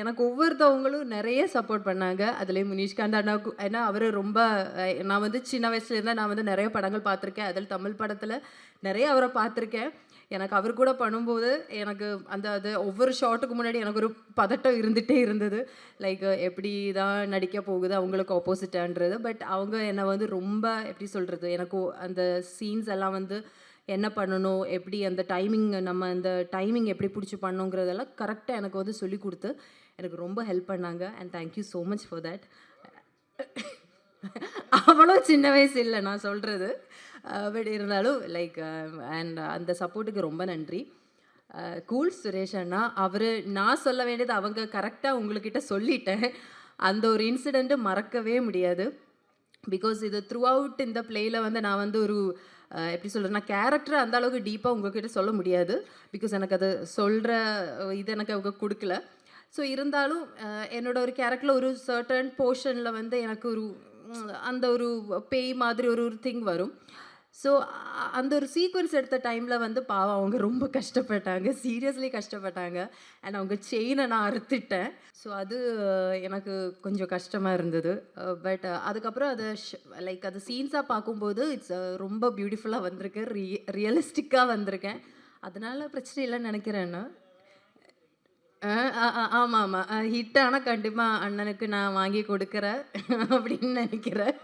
எனக்கு ஒவ்வொருத்தவங்களும் நெறைய சப்போர்ட் பண்ணாங்க. அதுலயும் முனிஷ்காந்த் அண்ணாவுக்கு ஏன்னா அவரு ரொம்ப நான் வந்து சின்ன வயசுலேருந்து நான் வந்து நெறைய படங்கள் பார்த்துருக்கேன். அதில் தமிழ் படத்துல நெறைய அவர பார்த்துருக்கேன். எனக்கு அவர் கூட பண்ணும்போது, எனக்கு அந்த அது ஒவ்வொரு ஷாட்டுக்கு முன்னாடி எனக்கு ஒரு பதட்டம் இருந்துட்டே இருந்தது. லைக் எப்படி தான் நடிக்க போகுது அவங்களுக்கு ஆப்போசிட்டான்றது. பட் அவங்க என்ன வந்து ரொம்ப எப்படி சொல்றது? எனக்கு அந்த சீன்ஸ் எல்லாம் வந்து என்ன பண்ணணும்? எப்படி அந்த டைமிங் நம்ம அந்த டைமிங் எப்படி புடிச்சு பண்ணணுங்கிறதெல்லாம் கரெக்ட்டா எனக்கு வந்து சொல்லிக் குடுத்து, எனக்கு ரொம்ப ஹெல்ப் பண்ணாங்க. And thank you so much for that. அவ்வளோ சின்ன வயசு இல்ல நான் சொல்றது. பட் இருந்தாலும் லைக் அண்ட் அந்த சப்போர்ட்டுக்கு ரொம்ப நன்றி. கூல் சுரேஷ் அண்ணா, அவரு நான் சொல்ல வேண்டியது அவங்க கரெக்ட்டா உங்ககிட்ட சொல்லிட்டேன். அந்த ஒரு இன்சிடென்ட் மறக்கவே முடியாது. பிகாஸ் இது த்ரூ அவுட் இந்த பிளேல வந்து நான் வந்து ஒரு எப்படி சொல்றது? நான் கேரக்டர அந்த அளவுக்கு டீப்பா உங்ககிட்ட சொல்ல முடியாது. பிகாஸ் எனக்கு அது சொல்ற இது எனக்கு அவங்க குடுக்கல. ஸோ இருந்தாலும் என்னோட ஒரு கேரக்டர்ல ஒரு சர்டன் போர்ஷன்ல வந்து எனக்கு ஒரு அந்த ஒரு பேய் மாதிரி ஒரு ஒரு திங் வரும். ஸோ அந்த ஒரு சீக்வென்ஸ் எடுத்த டைம்ல வந்து பாவம் அவங்க ரொம்ப கஷ்டப்பட்டாங்க. சீரியஸ்லி கஷ்டப்பட்டாங்க. அண்ட் அவங்க செயின நான் அறுத்துட்டேன். ஸோ அது எனக்கு கொஞ்சம் கஷ்டமா இருந்தது. பட் அதுக்கப்புறம் அத லைக் அது சீன்ஸா பார்க்கும்போது இட்ஸ் ரொம்ப பியூட்டிஃபுல்லா வந்திருக்கு. ரியலிஸ்டிக்கா வந்திருக்கேன். அதனால பிரச்சனை இல்லன்னு நெனைக்கிறேன் நான். அ அ அ ஆமாமா. ஹிட் ஆனா கண்டிப்பா அண்ணனுக்கு நான் வாங்கி கொடுக்குறேன் அப்படின்னு நெனைக்கிறேன்.